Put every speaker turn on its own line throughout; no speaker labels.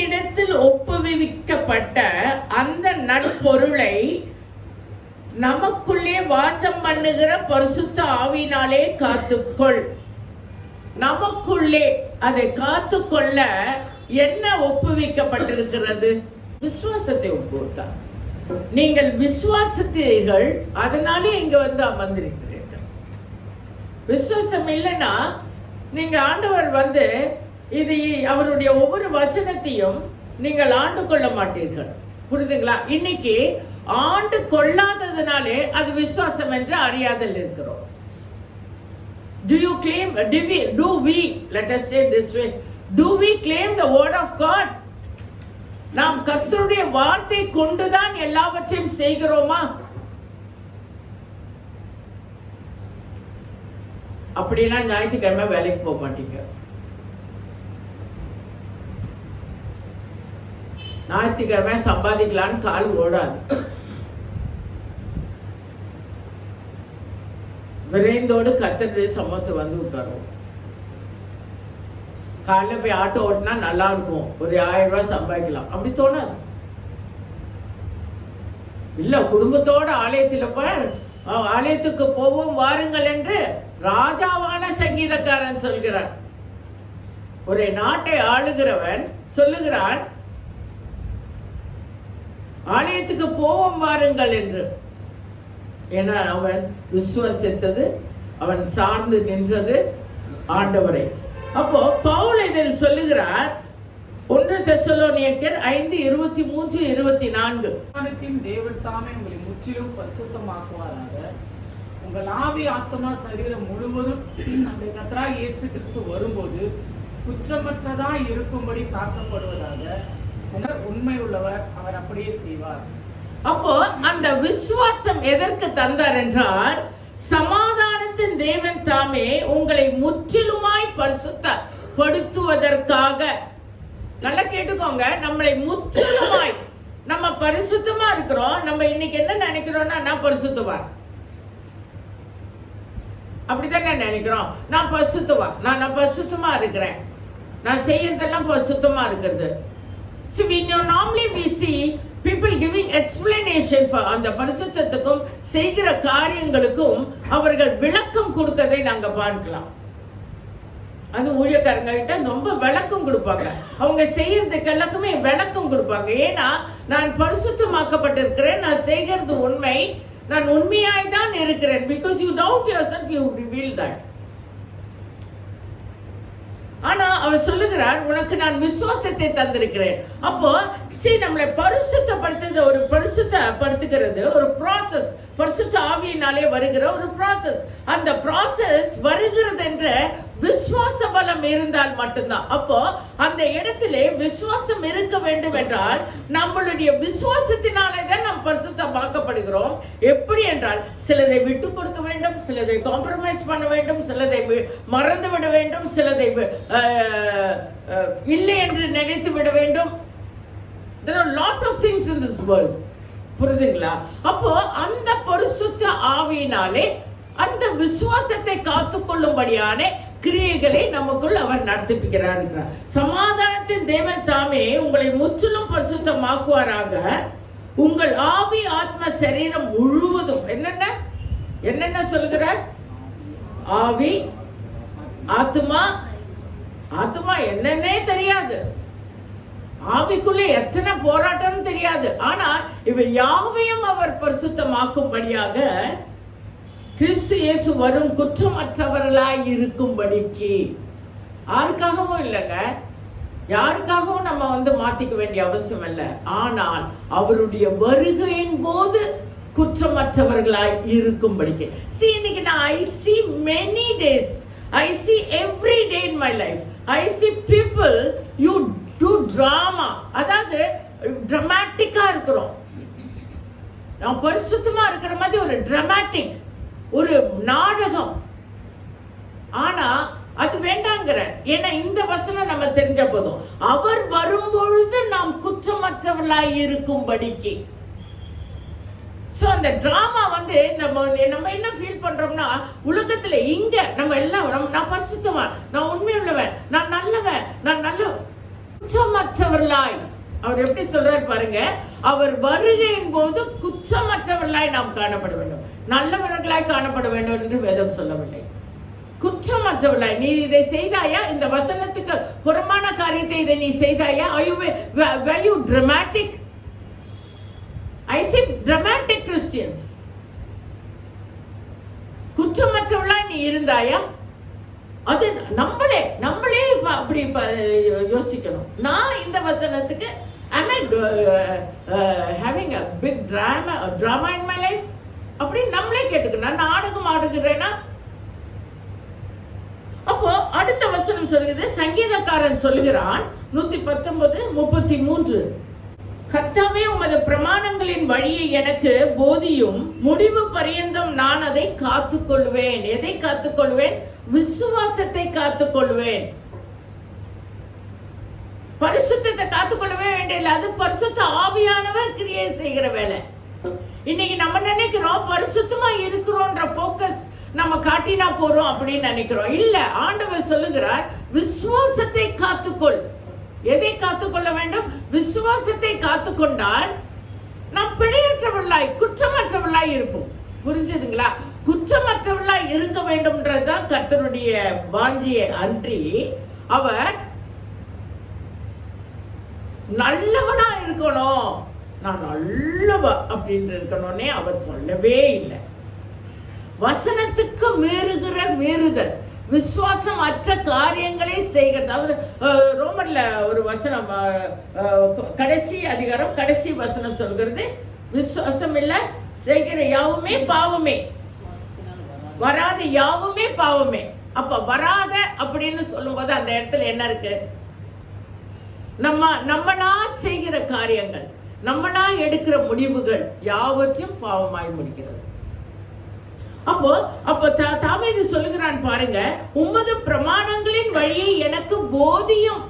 இடத்தில் ஒப்புவிக்கப்பட்ட அந்த நற்பொருளை நமக்குள்ளே வாசம் பண்ணுகிற பரிசுத்த ஆவியினாலே காத்துக்கொள். நமக்குள்ளே அதை காத்துக்கொள்ள என்ன ஒப்புவிக்கப்பட்டிருக்கிறது? விசுவாசத்தை ஒப்புவித்தார். நீங்கள் விசுவாசத்தீர்கள், அதனாலே இங்க வந்து அமர்ந்திருக்கிறீர்கள். விசுவாசம் இல்லைன்னா நீங்க ஆண்டவர் வந்து இது அவருடைய ஒவ்வொரு வசனத்தையும் நீங்கள் ஆண்டு கொள்ள மாட்டீர்கள். புரியுதுங்களா? இன்னைக்கு ஆண்டு கொள்ளாததுனாலே அது விசுவாசம் என்று அறியாதல் இருக்கிறோம். Do you claim, do we, let us say this way, do we claim the word of God? நாம் கர்த்தருடைய வார்த்தை கொண்டுதான் எல்லாவற்றையும் செய்கிறோமா? அப்படின்னா ஞாயிற்றுக்கிழமை வேலைக்கு போக மாட்டீங்க. ஞாயிற்றுக்கிழமை சம்பாதிக்கலான்னு கால் ஓடாது. விரைந்தோடு கர்த்தருடைய சமூகத்தை வந்து உட்காருவோம். காலைல போய் ஆட்டோ ஓட்டினா நல்லா இருக்கும், ஒரு 1000 ரூபாய் சம்பாதிக்கலாம், அப்படி தோணாது. இல்ல, குடும்பத்தோட ஆலயத்துக்கு போவோம் வாருங்கள் என்று ராஜாவான சங்கீதக்காரன் சொல்கிறான். ஒரு நாட்டை ஆளுகிறவன் சொல்லுகிறான், ஆலயத்துக்கு போவோம் வாருங்கள் என்று. ஏன்னா அவன் விசுவாசித்தது, அவன் சார்ந்து நின்றது ஆண்டவரை. அப்போ பவுல் இதில் சொல்லுகிறார், 1 தெசலோனியர் 5:23-24.
தேவன் தாமே உங்களை முற்றிலும் பரிசுத்தமாக்குவாராக. உங்கள் ஆவி, ஆத்மா, சரீரம் முழுவதும் நம்முடைய கர்த்தராகிய இயேசு கிறிஸ்து வரும்போது குற்றமற்றதாய் இருக்கும்படி காக்கப்படுவதாக. உண்மை உள்ளவர், அவர் அப்படியே செய்வார்.
அப்போ அந்த விசுவாசம் எதற்கு தந்தார் என்றால், சமாதானத்தின் தேவன் தாமே உங்களை முற்றிலுமாய் பரிசுத்தப்படுத்துவதற்காக. நல்லா கேட்டுக்கோங்க, நம்மளை முற்றிலுமாய், நம்ம பரிசுத்தமா இருக்கிறோம். நம்ம இன்னைக்கு என்ன நினைக்கிறோம்னா, நான் பரிசுத்தவான், அப்படித்தானே நினைக்கிறோம். நான் பரிசுத்தவான், நான் பரிசுத்தமா இருக்கிறேன், நான் செய்யறதெல்லாம் பரிசுத்தமா இருக்கிறது. So we normally we see people giving explanation for அந்த பரிசுத்தத்துக்கும் செய்கிற காரியங்களுக்கும் அவர்கள் விளக்கம் கொடுக்கதை நாங்க பார்க்கலாம். அது ஊழியக்காரங்க கிட்ட ரொம்ப விளக்கம் கொடுப்பாங்க. அவங்க செய்யறதுக்கு எல்லாருக்குமே விளக்கம் கொடுப்பாங்க. ஏன்னா நான் பரிசுத்தமாக்கப்பட்டிருக்கிறேன், நான் செய்கிறது உண்மை, நான் உண்மையாய் தான் இருக்கிறேன். Because you doubt yourself, you reveal that. ஆனா அவர் சொல்லுகிறார், உனக்கு நான் விசுவாசத்தை தந்திருக்கிறேன். அப்போ நம்மளை பரிசுத்தப்படுத்துறது, ஒரு பரிசுத்தப்படுத்துகிறது ஒரு ப்ராசஸ். பரிசுத்த ஆவியினாலே வருகிற ஒரு ப்ராசஸ். அந்த ப்ராசஸ் வருகிறது என்ற விசுவாச பலம் இருந்தால் மட்டும்தான். அப்போ அந்த இடத்திலே விசுவாசம் இருக்க வேண்டும் என்றால், நம்மளுடைய விசுவாசத்தினாலே தான் நாம் பரிசுத்தமாக்கப்படுகிறோம். எப்படி என்றால், சிலதை விட்டு கொடுக்க வேண்டும், சிலதை காம்ப்ரமைஸ் பண்ண வேண்டும், சிலதை மறந்து விட வேண்டும், சிலதை இல்லை என்று நினைத்து விட வேண்டும். There are a lot of things in this world. புரியுதுங்களா? அப்போ அந்த பரிசுத்த ஆவியினாலே அந்த விசுவாசத்தை காத்துக்கொள்ளும்படியான கிரியைகளை நமக்குள் அவர் நடத்திப்பிக்கிறார். சமாதானத்தின் தேவன் தாமே உங்களை முற்றிலும் பரிசுத்தமாக்குவாராக. உங்கள் ஆவி, ஆத்ம, சரீரம் முழுவதும் என்னென்ன சொல்கிறார்? ஆவி, ஆத்மா என்னன்னே தெரியாது, ஆவிக்குள்ளே எத்தனை போராட்டம் தெரியாது. ஆனா இவை யாவையும் அவர் பரிசுத்தமாக்கும்படியாக கிறிஸ்து இயேசு வரும் குற்றமற்றவர்களாய் இருக்கும்படிக்கு. யாருக்காகவும் இல்லைங்க, யாருக்காகவும் நம்ம மாத்திக்க வேண்டிய அவசியம் இல்லை. ஆனால் அவருடைய வருகையின் போது குற்றமற்றவர்களாய் இருக்கும்படிக்கு. இன்னைக்கு நான் I see many days, I see every day in my life, I see people you do drama. அதாவது டிராமாட்டிக்கா இருக்கிறோம். நான் பரிசுத்தமா இருக்கிற மாதிரி ஒரு டிராமாட்டிக், ஒரு நாடகம். ஆனா அது வேண்டாங்கிற. ஏன்னா இந்த வசனம் நம்ம தெரிஞ்ச போதும், அவர் வரும்பொழுது நாம் குற்றமற்றவர்களாய் இருக்கும்படிக்கு. சோ அந்த டிராமா நம்ம என்ன ஃபீல் பண்றோம்னா, உலகத்துல இங்க நம்ம எல்லாம் நான் பரிசுத்தவான், நான் உண்மையுள்ளவன், நான் நல்லவன், நான் நல்ல குற்றமற்றவர்களா பாருங்க, அவர் வருகையின் போது குற்றமற்றவர்களாய் நாம் காணப்பட வேண்டும், நல்லவர்களாய் காணப்பட வேண்டும் என்று வேதம் சொல்லவில்லை. குற்றமற்றவர்களாய், நீ இதை செய்தாயா, இந்த வசனத்துக்கு புறமான காரியத்தை இதை நீ செய்தாயா, were you dramatic? I say dramatic Christians. குற்றமற்றவர்களாய் நீ இருந்தாயா? அது நம்மளே அப்படி யோசிக்கணும். நான் இந்த வசனத்துக்கு am I having a big drama in my life? அப்படி நம்மளே கேட்டுக்கணும். நாடகம் ஆடுகிறேன்னா, அப்போ அடுத்த வசனம் சொல்லுது, சங்கீதக்காரன் சொல்கிறான் 119:33, கர்த்தாவே உமது பிரமாணங்களின் வழியை எனக்கு போதியும், முடிவு பரியந்தம் நான் அதை காத்துக்கொள்வேன். எதை காத்துக்கொள்வேன்? விசுவாசத்தை காத்துக்கொள்வேன். பரிசுத்தத்தை காத்துக்கொள்ளவே வேண்டியதில்லை, அது பரிசுத்த ஆவியானவர் கிரியை செய்கிற வேலை. இன்னைக்கு நம்ம நினைக்கிறோம் பரிசுத்தமா இருக்கிறோம்ன்ற போக்கஸ் நம்ம காட்டினா போறோம் அப்படின்னு நினைக்கிறோம். இல்ல, ஆண்டவர் சொல்லுகிறார் விசுவாசத்தை காத்துக்கொள். எதை காத்துக்கொள்ள வேண்டும்? விசுவாசத்தை காத்துக்கொண்டால் நாம் பிழையற்றவர்களாய் குற்றமற்றவர்களாய் இருப்போம். புரிஞ்சதுங்களா? குற்றமற்றவர்களாய் இருக்க வேண்டும்ன்றதுதான் கர்த்தருடைய வாஞ்சியை அன்றி அவர் நல்லவனா இருக்கணும், நான் நல்லவ அப்படின்னு இருக்கணும்னே அவர் சொல்லவே இல்லை. வசனத்துக்கு மீறுதல், விசுவாசம் அற்ற காரியங்களை செய்கிறது. அவர் ரோமர்ல ஒரு வசனம், கடைசி அதிகாரம் கடைசி வசனம் சொல்கிறது, விசுவாசம் இல்ல செய்கிற யாவுமே பாவமே, வராத யாவுமே பாவமே. அப்ப வராத அப்படின்னு சொல்லும் போது அந்த இடத்துல என்ன இருக்கு? நம்மளா செய்கிற காரியங்கள், நம்மளா எடுக்கிற முடிவுகள் யாவற்றையும் பாவமாய் முடிக்கிறது. அப்போ தாவீது சொல்லுகிறான் பாருங்க, உமது பிரமாணங்களின் வழியை எனக்கு போதியும்,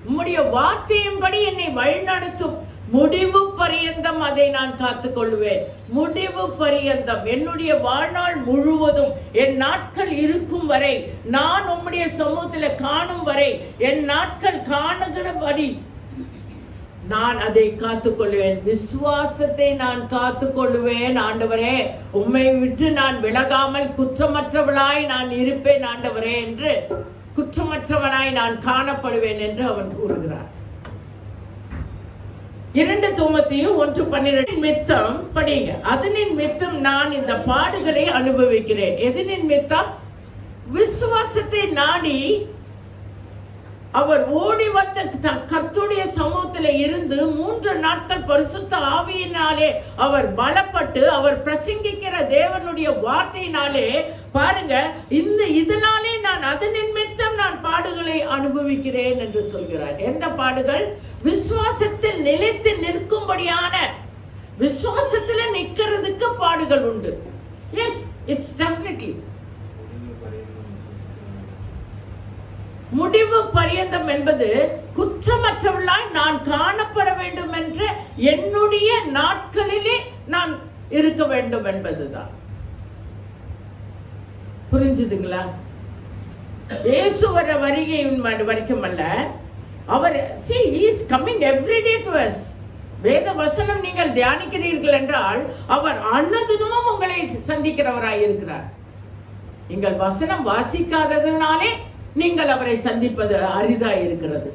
உம்முடைய வார்த்தையின்படி என்னை வழிநடத்தும், முடிவு பரியந்தம் அதை நான் காத்துக்கொள்வேன். முடிவு பரியந்தம், என்னுடைய வாழ்நாள் முழுவதும், என் நாட்கள் இருக்கும் வரை, நான் உம்முடைய சமூகத்தில் காணும் வரை, என் நாட்கள் காணுகிறபடி நான் அதை காத்துக்கொள்வேன். விசுவாசத்தை நான் காத்துக்கொள்வேன். ஆண்டவரே, உம்மை விட்டு நான் விலகாமல் குற்றமற்றவளாய் நான் இருப்பேன் ஆண்டவரே என்று, குற்றமற்றவனாய் நான் காணப்படுவேன் என்று அவன் கூறுகிறார். 2 தீமோத்தேயு 1:12 நிமித்தம் படிங்க. அதனின் நிமித்தம் நான் இந்த பாடுகளை அனுபவிக்கிறேன். எதனின் நிமித்தம்? விசுவாசத்தை நாடி அவர் ஓடி வந்த கர்த்தருடைய சமூகத்தில் இருந்து 3 நாட்கள் பரிசுத்த ஆவியினாலே அவர் பலப்பட்டு அவர் பிரசங்கிக்கிற தேவனுடைய வார்த்தையினாலே பாருங்க, இதனாலே நான் அது நிமித்தம் நான் பாடுகளை அனுபவிக்கிறேன் என்று சொல்கிறார். எந்த பாடுகள்? விசுவாசத்தில் நிலைத்து நிற்கும்படியான, விசுவாசத்துல நிக்கிறதுக்கு பாடுகள் உண்டு. Yes, it's definitely. முடிவு பரியந்தம் என்பது குற்றமற்றவளாய் நான் காணப்பட வேண்டும் என்ற என்னுடைய நாட்களிலே நான் இருக்க வேண்டும் என்பதுதான். புரிஞ்சுதுங்களா? இயேசு வர வருகை வரைக்கும் அல்ல, அவர் see he is coming every day to us. வேத வசனம் நீங்கள் தியானிக்கிறீர்கள் என்றால் அவர் அன்னதினமும் உங்களை சந்திக்கிறவராய் இருக்கிறார். நீங்கள் வசனம் வாசிக்காததுனாலே நீங்கள் அவரை சந்திப்பது அரிதா இருக்கிறது.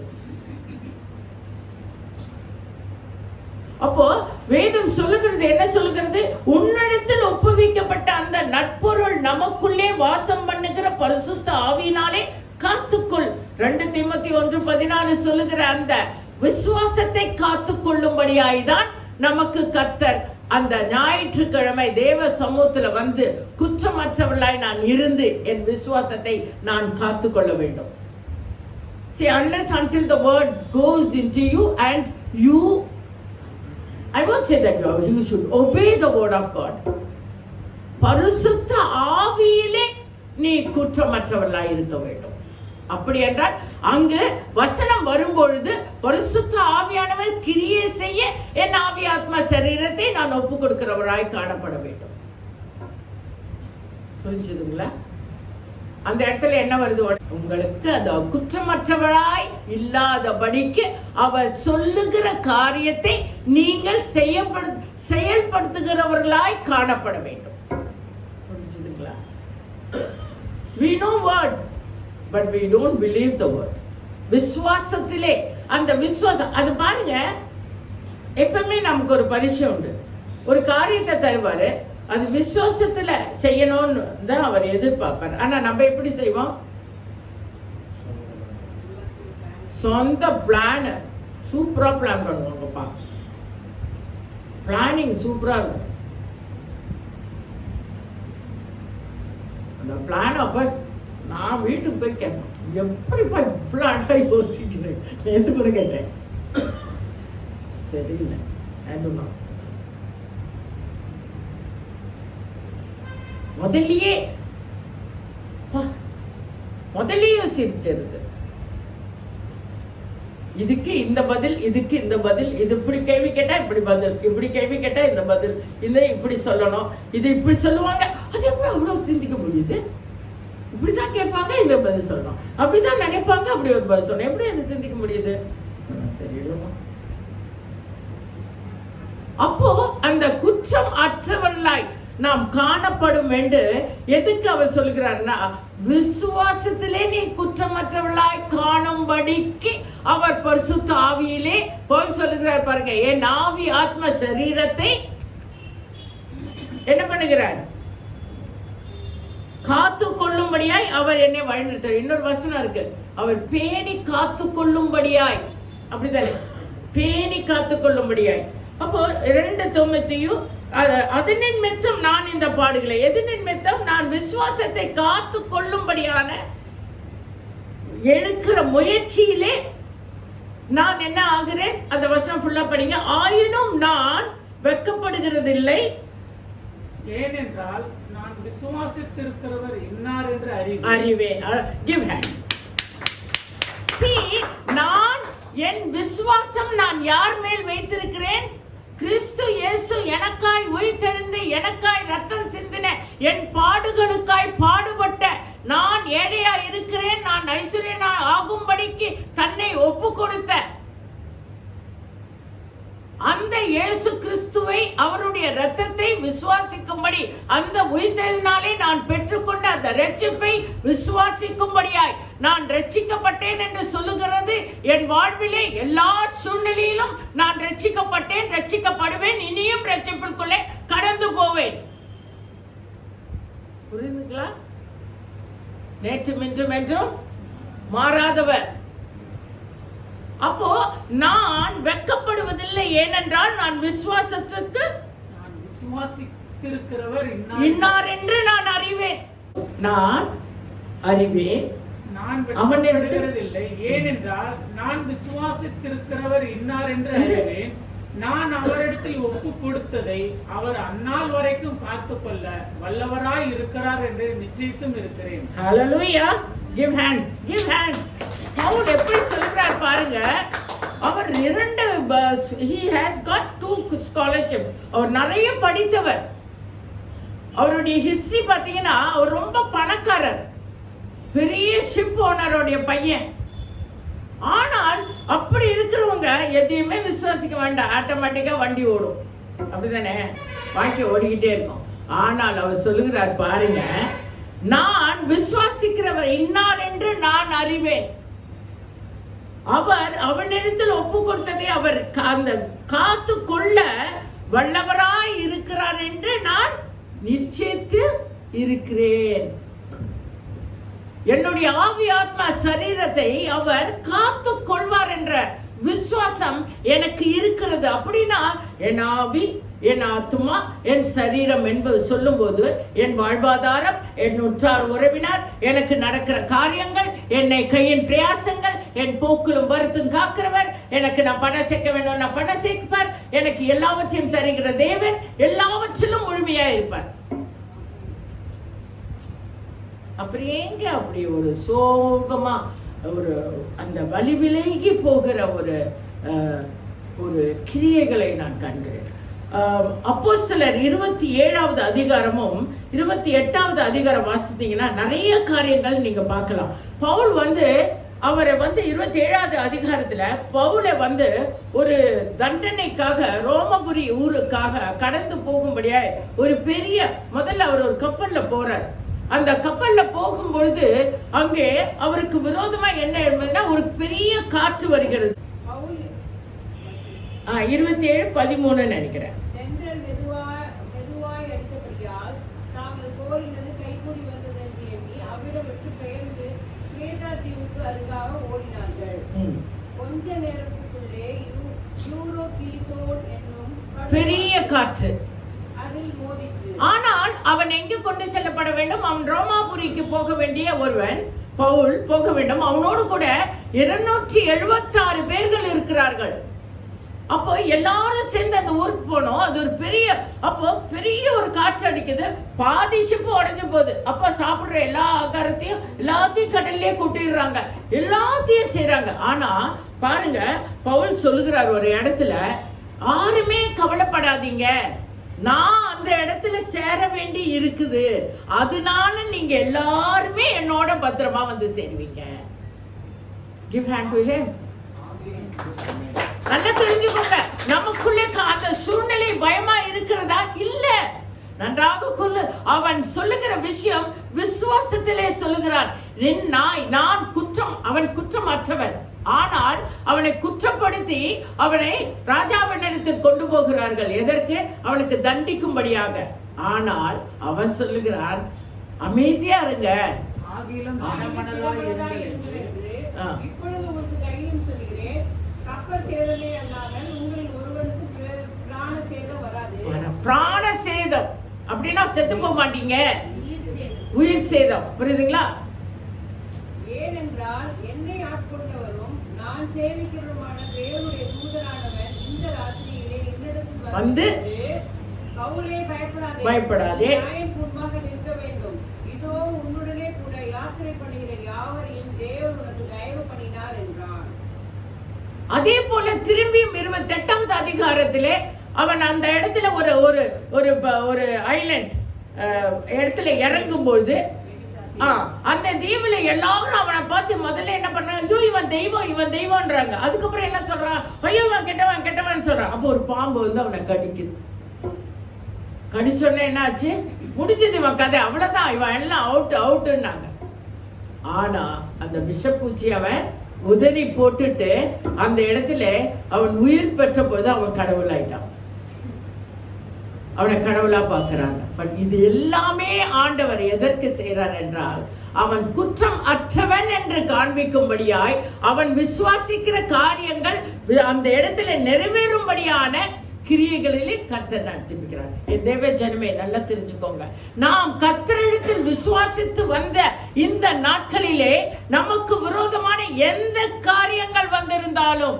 அப்போ வேதம் சொல்லுகிறது, என்ன சொல்லுகிறது? உன்னிடத்தில் ஒப்புவிக்கப்பட்ட அந்த நட்பொருள் நமக்குள்ளே வாசம் பண்ணுகிற பரிசுத்த ஆவியினாலே காத்துக்கொள். 2 தீமோத்தேயு 1:14 சொல்லுகிற அந்த விசுவாசத்தை காத்துக்கொள்ளும்படியாய்தான் நமக்கு கர்த்தர் அந்த ஞாயிற்றுக்கிழமை தேவ சமூகத்துல வந்து குற்றமற்றவர்களாய் நான் இருந்து என் விசுவாசத்தை நான் காத்துக்கொள்ள வேண்டும். See, unless until the word goes into you and you, I won't say that you should obey the word of God. பரிசுத்த ஆவியிலே நீ குற்றமற்றவர்களாய் இருக்க வேண்டும். அப்படி என்றால் அங்கு வசனம் வரும்பொழுது பரிசுத்த ஆவியானவர் கிரியை செய்ய என் ஆவி ஆத்மா சரீரத்தை நான் ஒப்பு கொடுக்கிறவராய் காணப்பட வேண்டும். புரிஞ்சுதுங்களா? அந்த இடத்துல என்ன வருது? உங்களுக்கு அது குற்றமற்றவராய் இல்லாதபடிக்கு அவர் சொல்லுகிற காரியத்தை நீங்கள் செயல்படுத்துகிறவர்களாய் காணப்பட வேண்டும். புரிஞ்சுதுங்களா? We know word, but we don't believe the word. விசுவாசத்திலே அந்த விசுவாசம், அது பாருங்க, எப்பவுமே நமக்கு ஒரு பரிசு உண்டு. ஒரு காரியத்தை தருவாரு, அது விசுவாசத்துல செய்யணும்னு தான் அவர் எதிர்பார்ப்பார். ஆனா நம்ம எப்படி செய்வோம்? சொந்த பிளான் சூப்பரா பிளான் பண்ணுவாங்கப்பா. பிளானிங் சூப்பரா இருக்கும். அந்த பிளான் அப்ப நான் வீட்டுக்கு போய் கேட்பேன், எப்படிப்பா இவ்வளோ அழகா யோசிக்கிறேன் எது கூட கேட்டேன். தெரியல, முதல்லயே யோசிச்சிருது. இதுக்கு இந்த பதில், இதுக்கு இந்த பதில், இது இப்படி கேள்வி கேட்டா இப்படி பதில், இப்படி கேள்வி கேட்டா இந்த பதில், இந்த இப்படி சொல்லணும், இது இப்படி சொல்லுவாங்க. அது எப்படி அவ்வளவு சிந்திக்க முடியுது? இப்படிதான் கேட்பாங்க, இந்த பதில் சொல்லணும், அப்படிதான் நினைப்பாங்க, அப்படி ஒரு பதில் சொல்லணும். எப்படி அது சிந்திக்க முடியுது? தெரியலமா. அப்போ அந்த குற்றம் அற்றவர்களாய் நாம் காணப்படும் என்று எதுக்கு அவர் சொல்கிறார்னா, விசுவாசத்திலே நீ குற்றமற்றவர்களாய் காணும்படிக்கு அவர் பரிசுத்த ஆவியிலே போய் சொல்லுகிறார். பாருங்க, என் ஆவி ஆத்ம சரீரத்தை என்ன பண்ணுகிறார்? காத்து கொள்ளும்படியாய் அவர் என்னை வழிநடத்துகிறார். இன்னொரு வசனம் இருக்கு, அவர் பேணி காத்து கொள்ளும்படியாய், அப்படித்தானே? பேணி காத்து கொள்ளும்படியாய். அப்போ 2 தீமோத்தேயும் அதன் நிமித்தம் நான் இந்த பாடுகளை, எது நிமித்தம்? நான் விசுவாசத்தை காத்து கொள்ளும்படியான எடுக்கிற முயற்சியிலே நான் என்ன ஆகிறேன்? அந்த வசனம் ஃபுல்லா படிங்க. ஆயினும் நான் வெட்கப்படுகிறதில்லை,
ஏனென்றால் நான் விசுவாசித்திருக்கிறவர் இன்னார் என்று
அறிவேன். Give hand. See, நான் என் விசுவாசம் நான் யார் மேல் வைத்திருக்கிறேன்? கிறிஸ்து இயேசு எனக்காய் உயிர்த்தெழுந்து எனக்காய் ரத்தம் சிந்தின, என் பாடுகளுக்காய் பாடுபட்ட, நான் ஏழையா இருக்கிறேன், நான் ஐஸ்வர்யனா ஆகும்படிக்கு தன்னை ஒப்பு கொடுத்த அந்த இயேசு கிறிஸ்துவை, அவருடைய ரத்தத்தை விசுவாசிக்கும்படி, அந்த உயிர்த்தெழுதினாலே நான் பெற்றுக்கொண்ட அந்த ரட்சிப்பை விசுவாசிக்கும்படியாய் நான் ரட்சிக்கப்பட்டேன் என்று சொல்லுகிறது. என் வாழ்விலே எல்லா சூழ்நிலையிலும் நான் ரட்சிக்கப்பட்டேன், ரட்சிக்கப்படுவேன், இனியும் ரட்சிப்புக்குள்ளே கடந்து போவேன். புரியுதுங்களா? நேற்றும் இன்றும் என்றும் மாறாதவர். அப்போ நான் வெட்கப்படுவதில்லை, ஏனென்றால் நான் விசுவாசத்துக்கு
நான் விசுவாசித்திருக்கிறவர்
இன்னார் என்று நான் அறிவேன். நான் அறிவேன்,
நான் வெட்கப்படுகிறதில்லை, ஏனென்றால் நான் விசுவாசித்திருக்கிறவர் இன்னார் என்று அறிவேன். நான் அவரிடத்தில் ஒப்பு கொடுத்ததை அவர் அந்நாள் வரைக்கும் காத்துக்கொள்ள வல்லவராய் இருக்கிறார் என்று நிச்சயித்தும் இருக்கிறேன்.
ஹalleluya. Give hand, give hand. Pavul எப்படி சொல்றார் பாருங்க. அவர் 2 he has got 2 scholarship. அவர் நிறைய படித்தவர். அவருடைய ஹிஸ்டரி பாத்தீங்கன்னா அவர் ரொம்ப பணக்காரர், பெரிய ஷிப் ஓனருடைய பையன். ஆனால் அப்படி இருக்கிறவங்க எதையுமே விசுவாசிக்க வேண்டாம், ஆட்டோமேட்டிக்கா வண்டி ஓடும், அப்படிதானே? வாங்கி ஓடிக்கிட்டே இருக்கும். ஆனால் அவர் சொல்லுகிறார் பாருங்க, நான் விசுவாசிக்கிறவர் இன்னார் என்று நான் அறிவேன். அவர் அவனிடத்தில் ஒப்பு கொடுத்ததை அவர் அந்த காத்து கொள்ள வல்லவராய் இருக்கிறார் என்று நான் நிச்சயித்து இருக்கிறேன். என்னுடைய ஆவி ஆத்மா சரீரத்தை அவர் காத்து கொள்வார் என்ற விசுவாசம் எனக்கு இருக்கிறது. அப்படின்னா என் ஆவி, என் ஆத்மா, என் சரீரம் என்பது சொல்லும் போது என் வாழ்வாதாரம், என் உற்றார் உறவினர், எனக்கு நடக்கிற காரியங்கள், என்னை கையின் பிரயாசங்கள், என் போக்கிலும் வருத்தும் காக்கிறவர், எனக்கு நான் பணம் சேர்க்க வேண்டும், நான் பணம் சேர்ப்பார், எனக்கு எல்லாவற்றையும் தருகிற தேவன் எல்லாவற்றிலும் முழுமையா இருப்பார். அப்படியேங்க அப்படி ஒரு சோகமா ஒரு அந்த வலி விலகி போகிற ஒரு கிரியைகளை நான் காண்கிறேன். அப்போஸ்தலர் 27வது அதிகாரமும் 28வது அதிகாரம் வாசித்தீங்கன்னா நிறைய காரியங்கள் நீங்க பார்க்கலாம். பவுல் அவரை 27வது அதிகாரத்துல பவுலை ஒரு தண்டனைக்காக ரோமபுரி ஊருக்காக கடந்து போகும்படியா ஒரு பெரிய முதல்ல அவர் ஒரு கப்பல்ல போறார். அந்த கப்பல்ல போகும் பொழுது அங்கே அவருக்கு விரோதமா என்ன என்பதுன்னா ஒரு பெரிய காற்று வருகிறது. 27:13 நினைக்கிறேன். பெரிய காற்று. ஆனால் அவன் எங்கு கொண்டு செல்லப்பட வேண்டும்? அவன் ரோமாபுரிக்கு போக வேண்டிய ஒருவன் பவுல் போக வேண்டும். அவனோடு கூட 276 பேர்கள் இருக்கிறார்கள். அப்போ எல்லாரும் சேர்ந்து அந்த ஊருக்கு போனோம். அது ஒரு பெரிய ஒரு காற்று அடிக்குது. பாதி ஷிப்பு உடைஞ்சு போகுது. அப்ப சாப்பிடுற எல்லா எல்லாத்தையும் கடல்லே கொட்டிடுறாங்க, எல்லாத்தையும் செய்யறாங்க. ஆனா பாருங்க, பவுல் சொல்லுகிறார் ஒரு இடத்துல, யாருமே கவலைப்படாதீங்க, நான் அந்த இடத்துல சேர வேண்டி இருக்குது, அதனால நீங்க எல்லாருமே என்னோட பத்திரமா சேருவீங்க. Give hand to him. நல்லா தெரிஞ்சுக்கோங்க, நமக்குள்ளே அந்த சூழ்நிலை பயமா இருக்கிறதா? இல்ல, நன்றாக கொள்ளு. அவன் சொல்லுகிற விஷயம் விசுவாசத்திலே சொல்லுகிறான். நான் குற்றம், அவன் குற்றமற்றவன். ஆனால் அவனை குற்றப்படுத்தி அவனை ராஜாவினிடத்தில் கொண்டு போகிறார்கள். எதற்கு? அவனுக்கு தண்டிக்கும்படியாக. ஆனால் அவன் சொல்லுகிறான், அமைதியா இருங்க. பிராண சேதம் அப்படின்னா செத்து போக மாட்டீங்க, உயிர் சேதம். புரியுதுங்களா?
ஏனென்றால் என்னை ஆட்கொண்டவரும் நான் சேவிக்கிறவருமான தேவனுடைய தூதனானவன் இந்த ராத்திரியிலே என்னிடத்தில் பவுலே பயப்படாதே, முன்பாக நிற்க வேண்டும். இதோ உன்னுடனே கூட யாத்திரை பண்ணுகிற யாவரையும் தேவன் உனக்கு தயவு பண்ணினார் என்றான்.
அதே போல திரும்பியும் 28வது அதிகாரத்திலே அவன் அந்த இடத்துல ஒரு ஐலண்ட் இடத்துல இறங்கும் பொழுது அந்த தீவுல எல்லாரும் அவனை பார்த்து முதல்ல என்ன பண்றாங்க, ஐயோ இவன் தெய்வம்ன்றாங்க. அதுக்கப்புறம் என்ன சொல்றான், ஐயோ இவன் கெட்டவன் சொல்றான். அப்போ ஒரு பாம்பு அவனை கடிக்குது. கடிச்சோடனே என்ன ஆச்சு? முடிஞ்சது இவன் கதை, அவ்வளவுதான், இவன் எல்லாம் அவுட்டுன்னாங்க. ஆனா அந்த விஷப்பூச்சி அவன் உதறி போட்டுட்டு அந்த இடத்துல அவன் உயிர் பெற்ற போது அவன் கடவுள் ஆயிட்டான். அவனை கடவுளா பார்க்கிறாங்க. பட் இது எல்லாமே ஆண்டவர் எதற்கு செய்கிறார் என்றால், அவன் குற்றம் அற்றவன் என்று காண்பிக்கும்படியாய் அவன் விசுவாசிக்கிற காரியங்கள் அந்த இடத்துல நிறைவேறும்படியான கிரியைகளிலே கர்த்தர் நடத்திக்கிறார். என் தேவ ஜனமே நல்லா தெரிஞ்சுக்கோங்க, நாம் கர்த்தரிடத்தில் விசுவாசித்து வந்த இந்த நாட்களிலே நமக்கு விரோதமான எந்த காரியங்கள் வந்திருந்தாலும்,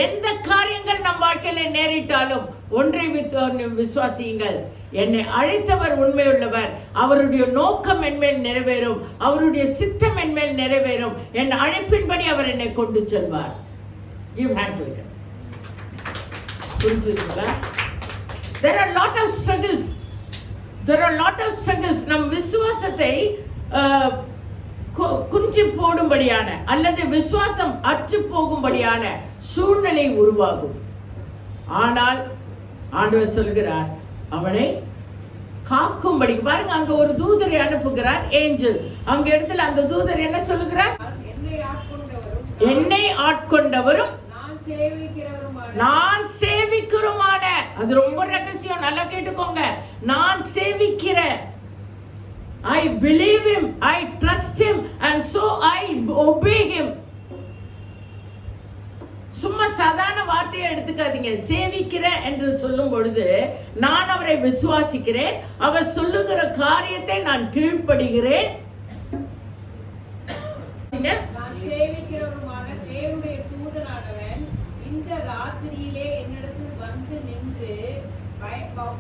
எந்த காரியங்கள் நம் வாழ்க்கையில நேரிட்டாலும் ஒன்றை விசுவாசியுங்கள், என்னை அழைத்தவர் உண்மையுள்ளவர், அவருடைய நோக்கம் என்மேல் நிறைவேறும், அவருடைய சித்தம் என்மேல் நிறைவேறும், என் அழைப்பின்படி அவர் என்னை கொண்டு செல்வார். You handle it. புரிஞ்சுங்களா? There are lot of struggles. நம் விசுவாசத்தை குன்றி போடும்படியான அல்லது விசுவாசம் அற்று போகும்படியான சூழ்நிலை உருவாகும். ஆனால் ஆண்டவர் சொல்கிறார், அவனை காக்கும்படி. பாருங்க, அங்க ஒரு தூதரை அனுப்புகிறார், ஏஞ்சல். அங்க இடத்துல அந்த தூதர் என்ன சொல்லுகிறார்? என்னை ஆட்கொண்டவரும் நான் சேவிக்கிறமான. அது ரொம்ப ரகசியம், நல்லா கேட்டுக்கோங்க. நான் சேவிக்கிற, I believe him, I trust him, and so I obey him. சும்மா சாதாரண வார்த்தையை எடுத்துக்காதீங்க. சேவிக்கிற என்று சொல்லும் பொழுது நான் அவரை விசுவாசிக்கிறேன், அவர் சொல்லுகிற காரியத்தை நான் கீழ்ப்படுகிறேன்.
இந்த ராத்திரியிலே என்னிடத்தில் வந்து நின்று,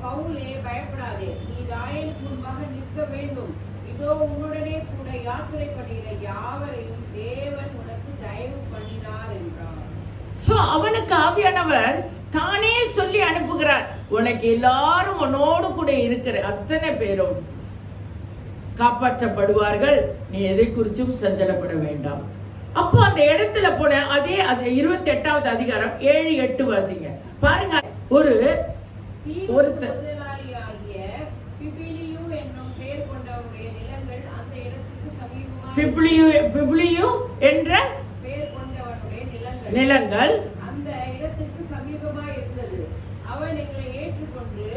பவுலே பயப்படாதே, நீ ராயனுக்கு முன்பாக நிற்க வேண்டும். இதோ உன்னுடனே கூட யாத்திரை பண்ணுகிற யாவரையும் தேவன் உனக்கு தயவு பண்ணினார் என்றார்.
சோ அவனுக்கு ஆவியானவர் தானே சொல்லி அனுப்புகிறார், உனக்கு எல்லாரும் உன்னோடு கூட இருக்கிற அத்தனை பேரும் காப்பாற்றப்படுவார்கள், நீ எதை குறிச்சும் சஞ்சலப்பட வேண்டாம். அப்போ அந்த அந்த இடத்துல போன அதே 28வது அதிகாரம் 7-8 வாசிங்க பாருங்க. ஒருத்தர் பிப்லியு என்ற நிலங்கள்
அந்த இடத்துக்கு சமீபமாய் இருந்தது. அவன் எங்களை ஏற்றுக்கொண்டு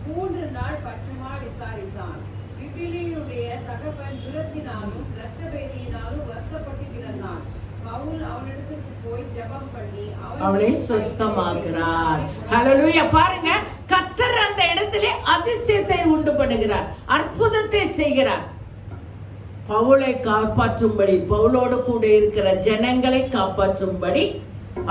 3 நாள் பட்சமா விசாரித்தான். பிபிலியுடைய தகப்பன் துரத்தினாலும் இரத்த பேதியினாலும் வருத்தப்பட்டு கிடந்தான். பவுல் அவனிடத்துக்கு போய் ஜெபம் பண்ணி
அவனை சுஸ்தமாக்குறார். ஹல்லேலூயா. பாருங்க, கர்த்தர் அந்த இடத்திலே அதிசயத்தை உண்டு பண்ணுகிறார், அற்புதத்தை செய்கிறார். பவுலை காப்பாற்றும்படி, பவுலோடு கூட இருக்கிற ஜனங்களை காப்பாற்றும்படி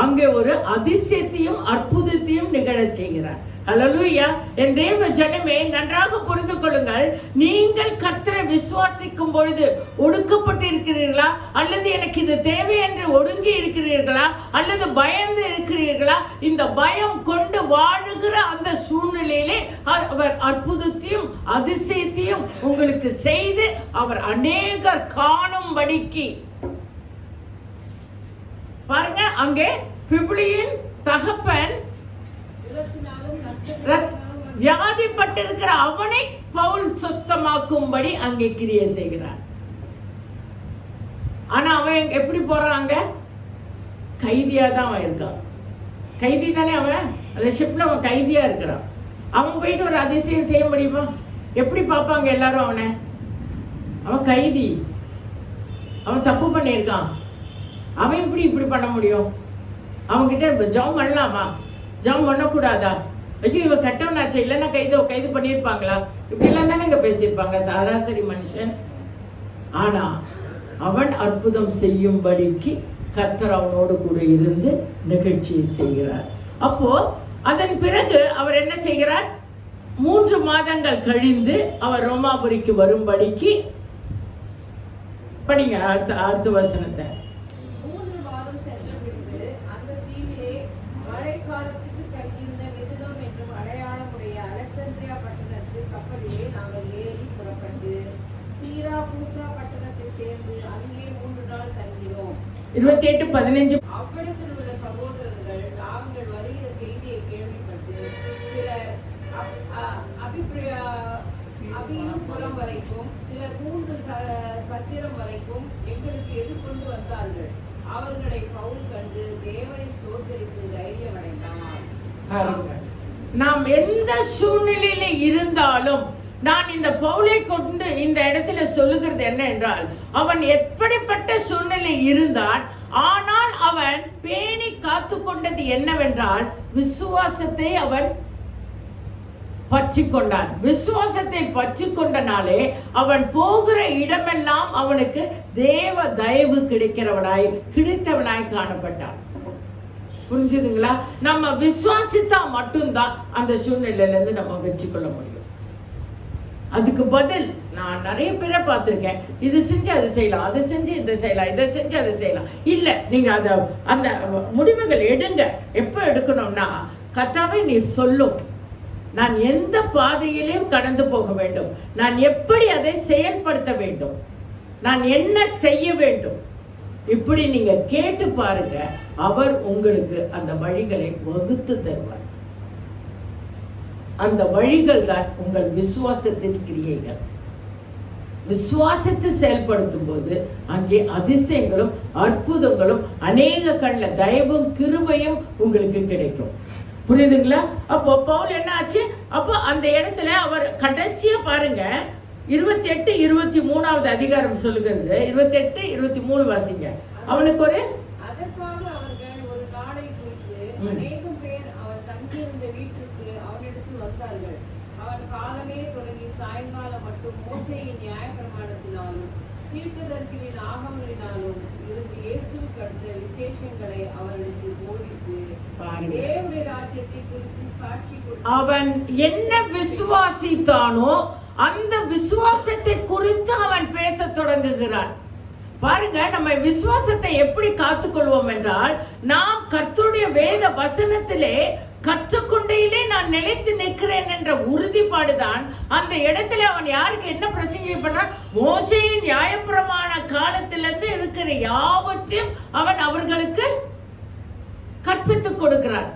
அங்கே ஒரு அதிசயத்தையும் அற்புதத்தையும் நிகழச் செய்கிறார். ஹல்லேலூயா. என் தேவ ஜனமே, நன்றாக புரிந்து கொள்ளுங்கள். நீங்கள் கர்த்தரை விசுவாசிக்கும் பொழுது ஒடுக்கப்பட்டிருக்கிறீர்களா, அல்லது எனக்கு இது தேவை என்று ஒடுங்கி இருக்கிறீர்களா, அல்லது பயந்து இருக்கிறீர்களா, இந்த பயம் கொண்டு வாழுகிற அந்த சூழ்நிலையிலே அவர் அற்புதத்தையும் அதிசயத்தையும் உங்களுக்கு செய்து அவர் அநேகர் காணும்படிக்கு. பாருங்க, அங்கே பிப்லியின் தகப்பன் வியாதிப்பட்டிருக்கிற அவனை பவுல் சுஸ்தமாக்கும்படி அங்கே கிரியை செய்கிறார். ஆனா அவன் எப்படி போறாங்க? கைதியா தான் அவன் இருக்கான். கைதி தானே அவன், அந்த ஷிப்ல அவன் கைதியா இருக்கிறான். அவன் போயிட்டு ஒரு அதிசயம் செய்ய முடியுமா? எப்படி பார்ப்பாங்க எல்லாரும் அவனை? அவன் கைதி, அவன் தப்பு பண்ணியிருக்கான். அவன் இப்படி பண்ண முடியும்? அவன்கிட்ட ஜெபம் பண்ணலாமா? ஜெபம் பண்ணக்கூடாதா? ஐயோ, இவன் கெட்டவனாச்சு, இல்லைன்னா கைது பண்ணியிருப்பாங்களா? இப்படிலாம் தானே இங்க பேசியிருப்பாங்க சராசரி மனுஷன். ஆனா அவன் அற்புதம் செய்யும்படிக்கு கர்த்தர் அவனோடு கூட இருந்து நிகழ்ச்சியை செய்கிறார். அப்போ அதன் பிறகு அவர் என்ன செய்கிறார்? 3 மாதங்கள் கழிந்து அவர் ரோமாபுரிக்கு வரும்படிக்கு. படிங்க அடுத்த வசனத்தை.
3 மாதம் சென்ற பின்பு அந்த தீவிலே மழைக்காலத்துக்கு தங்கியிருந்த மிதுனம் என்னும் அடையாளமுடைய அலெக்சாந்திரியா பட்டணத்து கப்பலிலே நாங்கள் ஏறி புறப்பட்டு சீராகூசா பட்டணத்தை சேர்ந்து அங்கே 3 நாள் தங்கினோம்.
28:15.
அவ்விடத்தில் உள்ள சகோதரர்கள் நாங்கள் வருகிற செய்தியை கேள்விப்பட்டு சிலர் அபியுபுரம் வரைக்கும், சிலர் 3 சத்திரம் வரைக்கும் எங்களுக்கு எதிர்கொண்டு வந்தார்கள். அவர்களை பவுல் கண்டு தேவனை ஸ்தோத்திரித்து தைரியம் அடைந்தார்.
நாம் எந்த சூழ்நிலையில இருந்தாலும் நான் இந்த பவுலை கொண்டு இந்த இடத்துல சொல்லுகிறது என்ன என்றால், அவன் எப்படிப்பட்ட சூழ்நிலை இருந்தான், ஆனால் அவன் பேணி காத்து கொண்டது என்னவென்றால் விசுவாசத்தை அவன் பற்றி கொண்டான். விசுவாசத்தை பற்றி கொண்டனாலே அவன் போகிற இடமெல்லாம் அவனுக்கு தேவ தயவு கிடைத்தவனாய் காணப்பட்டான். புரிஞ்சுதுங்களா? நம்ம விசுவாசித்தா மட்டும்தான் அந்த சூழ்நிலையில இருந்து நம்ம வெற்றி கொள்ள முடியும். அதுக்கு பதில் நான் நிறைய பேரை பார்த்திருக்கேன், இது செஞ்சு அது செய்யலாம், அதை செஞ்சு இதை செய்யலாம், இதை செஞ்சு அதை செய்யலாம். இல்ல, நீங்க அந்த முடிவுகள் எடுங்க. எப்ப எடுக்கணும்னா, கர்த்தாவே நீ சொல்லும், நான் எந்த பாதையிலும் கடந்து போக வேண்டும், நான் எப்படி அதை செயல்படுத்த வேண்டும், நான் என்ன செய்ய வேண்டும், இப்படி நீங்க கேட்டு பாருங்க. அவர் உங்களுக்கு அந்த வழிகளை வகுத்து தருவார். அந்த வழிகள் தான் உங்கள் விசுவாசத்தின் கிரியைகள். விசுவாசத்தை செயல்படுத்தும் போது அங்கே அதிசயங்களும் அற்புதங்களும் அநேக கண்ணில் தயவும் கிருபையும் உங்களுக்கு கிடைக்கும். புரியுதுங்களா? அப்போ பவுல் என்ன ஆச்சு? அப்போ அந்த இடத்துல அவர் கடைசியா பாருங்க, 28-23வது அதிகாரம் சொல்லுகிறது. 28-23 வாசிங்க. அவனுக்கு ஒரு
அதற்காக அவர்கள் ஒரு நாளை குறித்து அநேகம் பேர் அவர் தங்கியிருந்த வீட்டுக்கு அவனிடத்தில் வந்தார்கள். அவன் காலமே தொடங்கி சாயங்காலம் மட்டும் மோசேயின் நியாயப்பிரமாணத்தினாலும் தீர்க்கதரிசிகளின் ஆகமங்களினாலும் இருந்து இயேசுவுக்கு அடுத்த விசேஷங்களை அவர்களுக்கு போதித்து தேவனுடைய ராஜ்யத்தை குறித்து சாட்சி கொடுத்தார்.
அவன் என்ன விசுவாசித்தானோ அந்த விசுவாசத்தை குறித்து அவன் பேச தொடங்குகிறான். பாருங்க, நம்ம விசுவாசத்தை எப்படி காத்துக்கொள்வோம் என்றால், நாம் கர்த்தருடைய வேத வசனத்திலே கற்றுக்கொண்டையிலே நான் நிலைத்து நிற்கிறேன் என்ற உறுதிப்பாடுதான். அந்த இடத்துல அவன் யாருக்கு என்ன பிரசங்கம் பண்றான்? மோசேயின் நியாயப்பிரமாண காலத்திலிருந்து இருக்கிற யாவற்றையும் அவன் அவர்களுக்கு கற்பித்துக் கொடுக்கிறான்.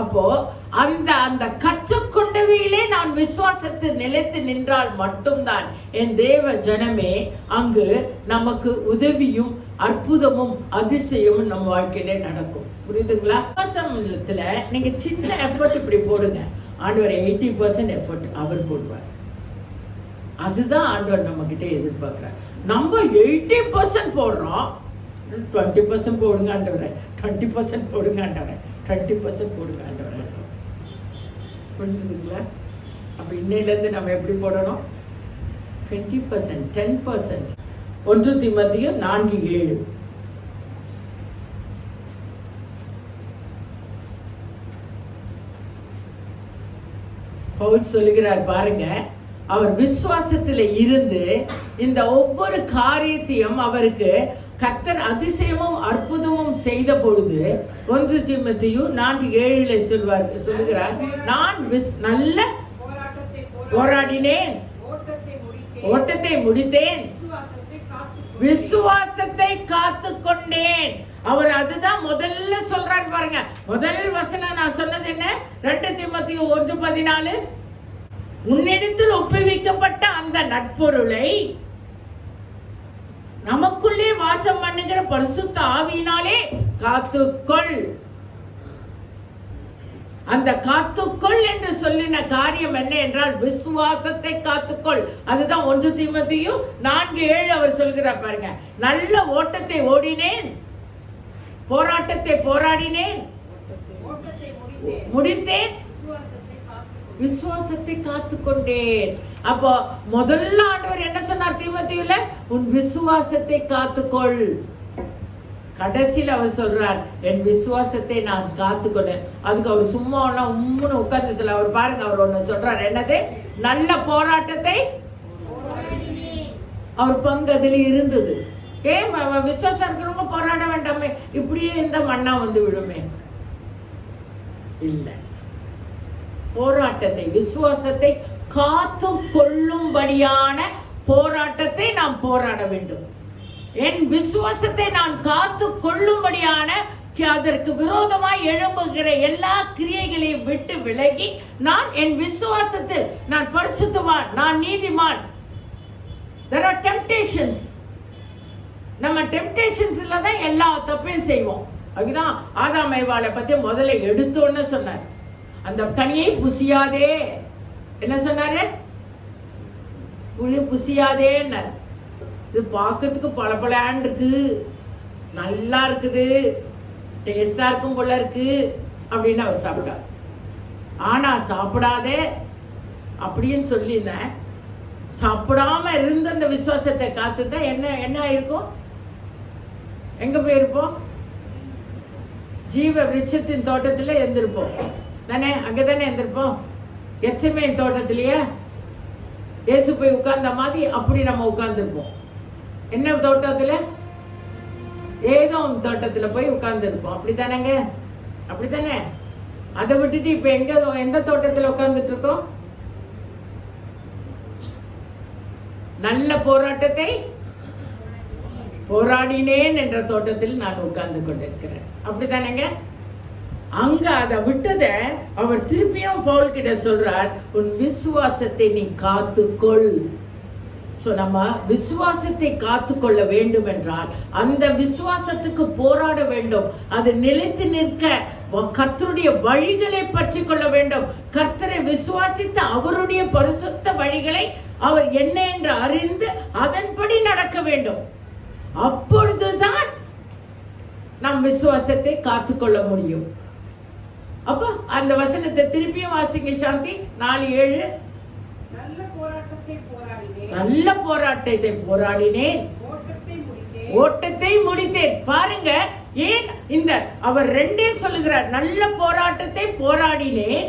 அப்போ அந்த கற்றுக்கொண்டவையிலே நான் விசுவாசத்தில் நிலைத்து நின்றால் மட்டும்தான் என் தேவ ஜனமே அங்கு நமக்கு உதவியும் அற்புதமும் அதிசயமும் நம்ம வாழ்க்கையிலே நடக்கும். புரியுதுங்களா? விசுவாசத்துல நீங்க சின்ன எஃபர்ட் இப்படி போடுங்க, ஆண்டவர் 80% எஃபர்ட் அவர் போடுவார். அதுதான் ஆண்டவர் நம்ம கிட்ட எதிர்பார்க்கிறார். நம்ம 80% போடுறோம், 20% போடுங்க ஆண்டவரே, 20% போடுங்க ஆண்டவரே, 20% போடுங்க ஆண்டவரே. புரிஞ்சுதுங்களா? அப்ப இன்னையிலிருந்து நம்ம எப்படி போடணும்? 20%, 10%. 1 தீமோத்தேயு 4:7. பவுல் சொல்லுகிறார் பாருங்க, அவர் விசுவாசத்துல இருந்து இந்த ஒவ்வொரு காரியத்தையும் அவருக்கு கர்த்தர் அதிசயமும் அற்புதமும் செய்த பொழுது 1 தீமோத்தேயு 4:7 சொல்லுகிறார், நான் நல்ல போராடினேன், ஓட்டத்தை முடித்தேன், விசுவாசத்தை காத்துக்கொண்டேன். அவர் அதுதான் முதல்ல சொல்றாரு பாருங்க. முதல் வசனம் நான் சொன்னது என்ன? 2 தீமோத்தேயு 1:14, உன்னிடத்தில் ஒப்புவிக்கப்பட்ட அந்த நட்பொருளை நமக்குள்ளே வாசம் பண்ணுகிற பரிசுத்த ஆவியினாலே காத்துக்கொள். அந்த காத்துக்கொள் என்று சொல்லின காரியம் என்ன என்றால் விசுவாசத்தை காத்துக்கொள். அதுதான் 1 தீமோத்தேயு 4:7 அவர் சொல்கிறார் பாருங்க. நல்ல ஓட்டத்தை ஓடினேன், போராட்டத்தை போராடினேன், முடித்தேன், விசுவாசத்தை காத்துக்கொண்டேன். அப்போ முதல்ல ஆண்டவர் என்ன சொன்னார் தீமோத்தேயுல? உன் விசுவாசத்தை காத்துக்கொள். கடைசியில் அவர் சொல்றார், என் விசுவாசத்தை நான் காத்துக்கொண்டேன். அதுக்கு அவர் சும்மா உம்முன்னு உட்கார்ந்து சொல்ல. அவர் பாருங்க, அவர் ஒண்ணு சொல்றார், என்னது? நல்ல போராட்டத்தை. அவர் பங்கு அதில் இருந்தது. ஏன் விசுவாசம் இருக்கிறவங்க போராட வேண்டாமே? இப்படியே இந்த மண்ணா வந்து விடுமே? இல்லை, போராட்டத்தை, விசுவாசத்தை காத்து கொள்ளும்படியான போராட்டத்தை நாம் போராட வேண்டும். என் விசுவாசத்தை நான் காத்து கொள்ளும்படியான அதற்கு விரோதமாய் எழும்புகிற எல்லா கிரியைகளையும் விட்டு விலகி நான் என் விசுவாசத்தில் நான் பரிசுத்தவான், நான் நீதிமான். There are temptations. நம்ம டெம்டேஷன்ஸ்ல தான் எல்லா தப்பையும் செய்வோம். அதுதான் ஆதாம் ஏவாளை பத்தி முதல்ல எடுத்தோன்னு சொன்னார். அந்த கனியை புசியாதே, என்ன சொன்னாரு? புசியாதேன்னு. இது பார்க்கறதுக்கு பளபளன்னு இருக்கு, நல்லா இருக்குது, டேஸ்டா இருக்கும் போல இருக்கு அப்படின்னு அவர் சாப்பிட்டார். ஆனா சாப்பிடாதே அப்படின்னு சொல்லினேன். சாப்பிடாம இருந்த அந்த விசுவாசத்தை காத்துதான் என்ன ஆயிருக்கும்? எங்க போயிருப்போம்? ஜீவ விருட்சத்தின் தோட்டத்துல இருந்திருப்போம் தானே? அங்கதானே இருந்திருப்போம். கெத்செமனே தோட்டத்திலேயே இயேசு போய் உட்கார்ந்த மாதிரி அப்படி நம்ம உட்கார்ந்துருப்போம். என்ன தோட்டத்துல? ஏதோம் தோட்டத்துல போய் உட்கார்ந்து இருப்போம். அப்படித்தானேங்க? அப்படித்தானே? அதை விட்டுட்டு இப்ப எந்த தோட்டத்துல உட்கார்ந்துட்டு இருக்கோம்? நல்ல போராட்டத்தை போராடினேன் என்ற தோட்டத்தில் நான் உட்கார்ந்து கொண்டிருக்கிறேன். அப்படித்தானேங்க? அங்க அதை விட்டத அவர் திருப்பியும் பவுல் கிட்ட சொல்றார், உன் விசுவாசத்தை நீ காத்துக்கொள். சோ நம்ம விசுவாசத்தை காத்துக்கொள்ள வேண்டும் என்றால் அந்த விசுவாசத்துக்கு போராட வேண்டும். அது நிலைத்து நிற்க கர்த்தருடைய வழிகளை பற்றி கொள்ள வேண்டும். கர்த்தரை விசுவாசித்து அவருடைய பரிசுத்த வழிகளை அவர் என்ன என்று அறிந்து அதன்படி நடக்க வேண்டும். அப்பொழுதுதான் நம் விசுவாசத்தை காத்துக்கொள்ள முடியும். அப்போ அந்த வசனத்தை திருப்பியும் வாசிங்க சாந்தி. 4:7. நல்ல போராட்டத்தை போராடினேன், ஓட்டத்தை முடித்தேன். பாருங்க, ஏன் இந்த அவர் ரெண்டே சொல்லுகிறார். நல்ல போராட்டத்தை போராடினேன்,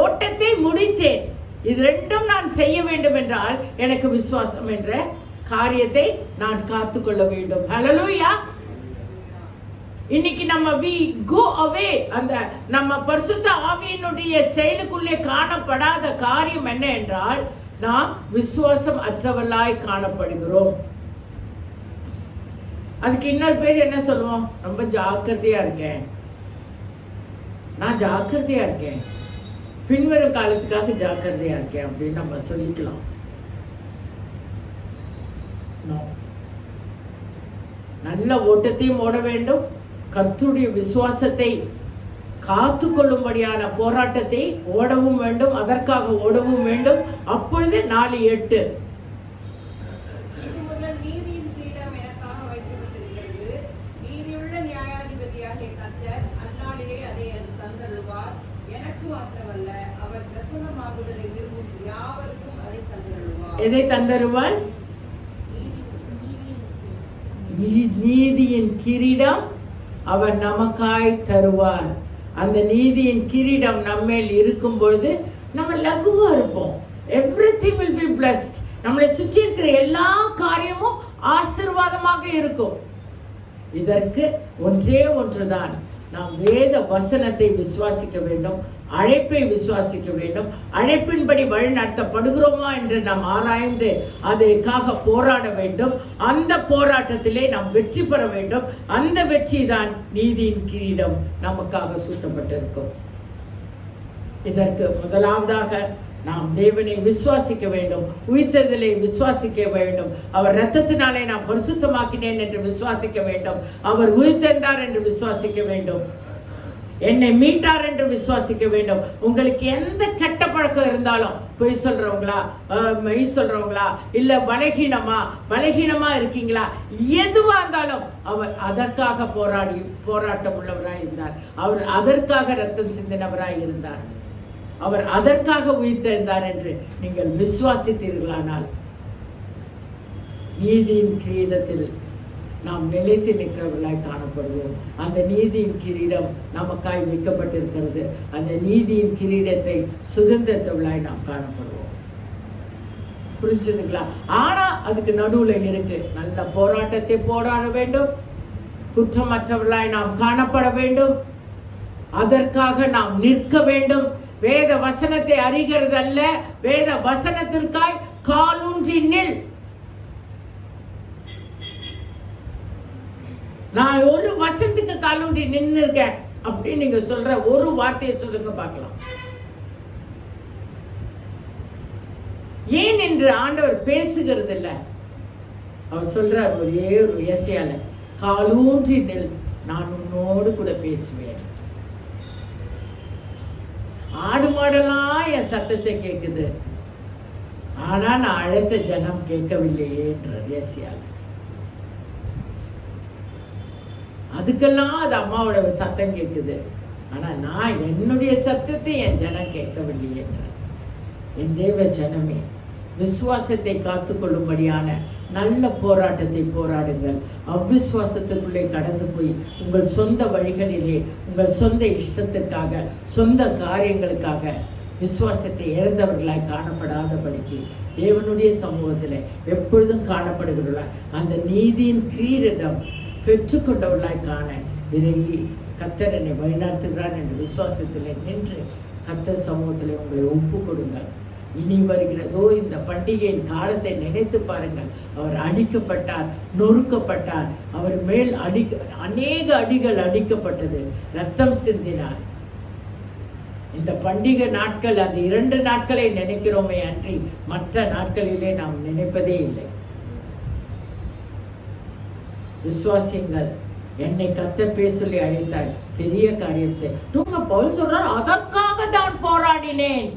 ஓட்டத்தை முடித்தேன். இது ரெண்டும் நான் செய்ய வேண்டும் என்றால் எனக்கு விசுவாசம் என்ற காரியத்தை நான் காத்துக்கொள்ள வேண்டும். ஹல்லேலூயா. இன்னைக்கு நம்ம we go away, அந்த நம்ம பரிசுத்த ஆவியினுடைய செயலுக்குள்ளே காணப்படாத காரியம் என்ன என்றால், நாம் விசுவாசம் அற்றவர்களாய் காணப்படுகிறோம். அதுக்கு இன்னொரு பேர் என்ன சொல்லுவோம்? ரொம்ப ஜாக்கிரதையா இருக்கேன், நான் ஜாக்கிரதையா இருக்கேன், பின்வரும் காலத்துக்காக ஜாக்கிரதையா இருக்கேன் அப்படின்னு நம்ம சொல்லிக்கலாம். நல்ல ஓட்டத்தையும் ஓட வேண்டும், கர்த்தருடைய விசுவாசத்தை காத்து கொள்ளும்படியான போராட்டத்தை ஓடவும் வேண்டும், அதற்காக ஓடவும் வேண்டும். அப்பொழுது 4:8
நீதியின் கிரீடம் எனக்காக வைக்கப்பட்டிருக்கிறது, நீதியுள்ள நியாயாதிபதியாகிய கர்த்தர் அந்நாளிலே அதை தந்தருள்வார். எனக்கு மாத்திரமல்ல, அவர் பிரசன்னமாகுதலை விரும்பும் யாவருக்கும் அதை தந்தருள்வார்.
எதை தந்தருவாள்? நீதியின் கிரீடம் அவர் நமக்காய் தருவார். அந்த நீதியின் கிரீடம் நம்மேல் இருக்கும் பொழுது நம்ம லகுவா இருப்போம். everything will be blessed. நம்மளை சுற்றி இருக்கிற எல்லா காரியமும் ஆசீர்வாதமாக இருக்கும். இதற்கு ஒன்றே ஒன்றுதான், நாம் வேத வசனத்தை விசுவாசிக்க வேண்டும், அழைப்பை விசுவாசிக்க வேண்டும், அழைப்பின்படி வழி நடத்தப்படுகிறோமா என்று நாம் ஆராய்ந்து அதற்காக போராட வேண்டும். அந்த போராட்டத்திலே நாம் வெற்றி பெற வேண்டும். அந்த வெற்றி தான் நீதியின் கிரீடம் நமக்காக சூட்டப்பட்டிருக்கும். இதற்கு முதலாவதாக நாம் தேவனை விசுவாசிக்க வேண்டும், உயிர்த்தெழுதலை விசுவாசிக்க வேண்டும், அவர் இரத்தத்தினாலே நாம் பரிசுத்தமாக்கினேன் என்று விசுவாசிக்க வேண்டும், அவர் உயிர்த்தெழுந்தார் என்று விசுவாசிக்க வேண்டும், என்னை மீட்டார் என்று விசுவாசிக்க வேண்டும். உங்களுக்கு எந்த கெட்ட பழக்கம் இருந்தாலும், பொய் சொல்றவங்களா, மெய் சொல்றவங்களா, இல்ல பலகீனமா இருக்கீங்களா, எதுவா இருந்தாலும் அவர் அதற்காக போராட்டம் உள்ளவராய் இருந்தார். அவர் அதற்காக ரத்தம் சிந்தினவராய் இருந்தார். அவர் அதற்காக உயிர்த்தெழுந்தார் என்று நீங்கள் விசுவாசித்தீர்களானால் நீதியின் கிரீடத்தில் நாம் நிலைத்து நிற்கிறவர்களாய் காணப்படுவோம். அந்த நீதியின் கிரீடம் நமக்காய் வைக்கப்பட்டிருக்கிறது. அந்த நீதியின் கிரீடத்தை சுதந்திரத்தவர்களாய் நாம் காணப்படுவோம். புரிஞ்சுதுங்களா? ஆனா அதுக்கு நடுவுல இருக்கு, நல்ல போராட்டத்தை போராட வேண்டும், குற்றமற்றவர்களாய் நாம் காணப்பட வேண்டும், அதற்காக நாம் நிற்க வேண்டும். வேத வசனத்தை அறிகிறது அல்ல, வேத வசனத்திற்காய் காலூன்றி நில். நான் ஒரு வசனத்துக்கு காலூன்றி நின்று இருக்கேன் அப்படின்னு நீங்க சொல்ற ஒரு வார்த்தையை சொல்லுங்க பார்க்கலாம். ஏன் என்று ஆண்டவர் பேசுகிறது இல்ல, அவர் சொல்றார் ஒரே ஒரு ஏசியால, காலூன்றி நில், நான் உன்னோடு கூட பேசுவேன். ஆடு மாடெல்லாம் என் சத்தத்தை கேட்குது, ஆனா நான் அழைத்த ஜனம் கேட்கவில்லையே என்றார் ஏசியால. அதுக்கெல்லாம் அது அம்மாவோட சத்தம் கேட்குது, ஆனா நான் என்னுடைய சத்தத்தை என் ஜனம் கேட்கவில்லையே என்றார். என் தேவ ஜனமே, விசுவாசத்தை காத்துக்கொள்ளும்படியான நல்ல போராட்டத்தை போராடுங்கள். அவ்விசுவாசத்துக்குள்ளே கடந்து போய் உங்கள் சொந்த வழிகளிலே, உங்கள் சொந்த இஷ்டத்திற்காக, சொந்த காரியங்களுக்காக விசுவாசத்தை இழந்தவர்களாய் காணப்படாதபடிக்கு தேவனுடைய சமூகத்தில் எப்பொழுதும் காணப்படுகிறார். அந்த நீதியின் கிரீடம் பெற்றுக்கொண்டவர்களாய் காண விரும்பி கர்த்தர் என்னை வழிநடத்துகிறார் என்று விசுவாசத்தில் நின்று கர்த்தர் சமூகத்தில் உங்களை ஒப்பு கொடுங்கள். இனி வருகிறதோ இந்த பண்டிகையின் காலத்தை நினைத்து பாருங்கள். அவர் அடிக்கப்பட்டார், நொறுக்கப்பட்டார், அவர் மேல் அநேக அடிகள் அடிக்கப்பட்டது, ரத்தம் சிந்தினார். இந்த பண்டிகை நாட்கள், அந்த 2 நாட்களை நினைக்கிறோமே அன்றி மற்ற நாட்களிலே நாம் நினைப்பதே இல்லை. விசுவாசிங்கள், என்னை கர்த்தர் பேசலி அழைத்தார், பெரிய காரியம் செய்ய. பவுல் சொல்றார், அதற்காக தான் போராடினேன்,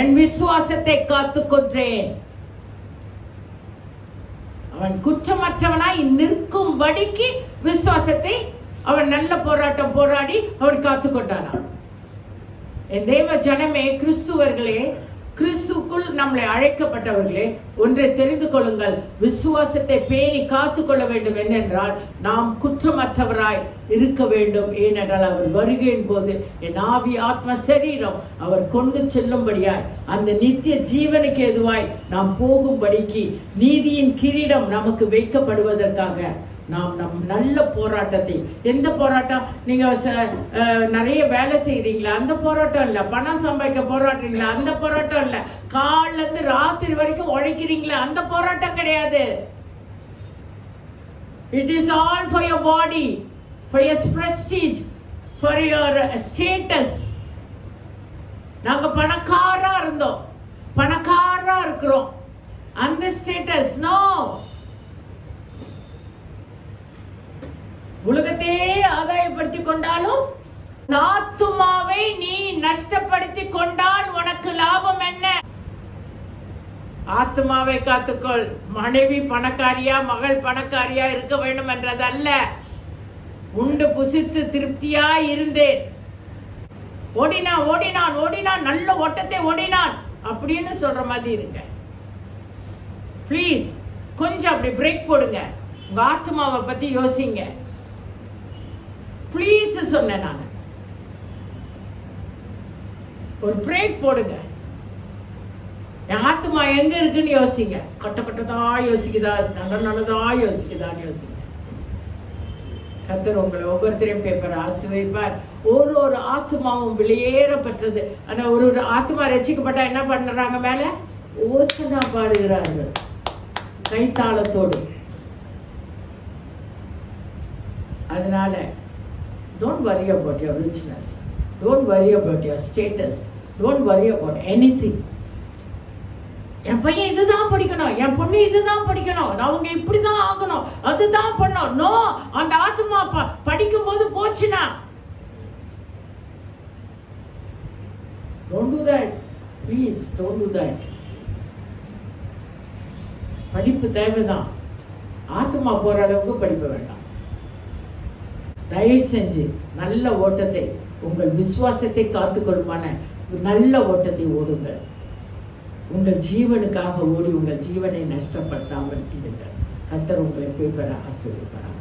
என் விசுவாசத்தை காத்துக்கொண்டேன். அவன் குற்றமற்றவனாய் நிற்கும்படிக்கு விசுவாசத்தை அவன் நல்ல போராட்டம் போராடி அவன் காத்துக்கொண்டானான். என் தேவ ஜனமே, கிறிஸ்துவர்களே, கிறிஸ்துக்குள் நம்மளை அழைக்கப்பட்டவர்களே, ஒன்றை தெரிந்து கொள்ளுங்கள், விசுவாசத்தை பேணி காத்து கொள்ள வேண்டும். என்னென்றால் நாம் குற்றமற்றவராய் இருக்க வேண்டும். ஏனென்றால் அவர் வருகையின் போது என் ஆவி ஆத்ம சரீரம் அவர் கொண்டு செல்லும்படியாய் அந்த நித்திய ஜீவனுக்கு எதுவாய் நாம் போகும்படிக்கு நீதியின் கிரீடம் நமக்கு வைக்கப்படுவதற்காக நாம் நம் நல்ல போராட்டத்தை, எந்த போராட்டம், நீங்க நிறைய வேலை செய்யறீங்களா அந்த போராட்டம் இல்ல, பணம் சம்பாதிக்க போராடுறீங்களா அந்த போராட்டம் இல்ல, காலைல இருந்து ராத்திரி வரைக்கும் உழைக்கிறீங்களா அந்த போராட்டம் கிடையாது. It is all for your body, for your prestige, for your status. நாங்க பணக்காரா இருந்தோம், பணக்காரா இருக்கிறோம், அந்த ஸ்டேட்டஸ் நோ. உலகத்தையே ஆதாயப்படுத்தி கொண்டாலும் ஆத்துமாவை நீ நஷ்டப்படுத்தி கொண்டால் உனக்கு லாபம் என்ன? ஆத்துமாவை காத்துக்கொள். மனைவி பணக்காரியா மகள் பணக்காரியா இருக்க வேண்டும் என்றதல்ல. உண்டு புசித்து திருப்தியா இருந்தேன், ஓடினான் ஓடினான் ஓடினான், நல்ல ஓட்டத்தை ஓடினான் அப்படின்னு சொல்ற மாதிரி இருங்க. பிளீஸ் கொஞ்சம் அப்படி பிரேக் போடுங்க, உங்க ஆத்மாவை பத்தி யோசிங்க. ப்ளீஸ் சொன்னேன் நான், ஒரு பிரேக் போடுங்க. என் ஆத்மா எங்க இருக்குன்னு யோசிங்க. கட்ட கட்டதா யோசிக்குதா, நல்ல நல்லதா யோசிக்குதான்னு யோசிங்க. கர்த்தர் உங்களை ஒவ்வொருத்தரையும் பேப்பர் ஆசீர்வதிப்பார். ஒரு ஆத்மாவும் வெளியேறப்பட்டது. ஆனா ஒரு ஆத்மா ரட்சிக்கப்பட்டா என்ன பண்றாங்க? மேல ஓசனா பாடுகிறார்கள் கைத்தாளத்தோடு. அதனால don't worry about your richness, don't worry about your status, don't worry about anything. என் பையன் இதுதான் படிக்கணும், என் பொண்ணு இதுதான் படிக்கணும், அவங்க இப்படிதான் ஆகணும், அதுதான் பண்ணணும். நோ, அந்த ஆத்மா படிக்கும் போது போச்சுனா don't do that, please don't do that. படிப்பு தேவைதான், ஆத்மா போற அளவுக்கு படிப்பு வேண்டாம். தயவு செஞ்சு நல்ல ஓட்டத்தை, உங்கள் விசுவாசத்தை காத்துக்கொள்ளுமான நல்ல ஓட்டத்தை ஓடுங்கள். உங்கள் ஜீவனுக்காக ஓடி உங்கள் ஜீவனை நஷ்டப்படுத்தாமல் இருங்கள். கர்த்தர் உங்களை பேப்பர ஆசீர்வதிப்பார்.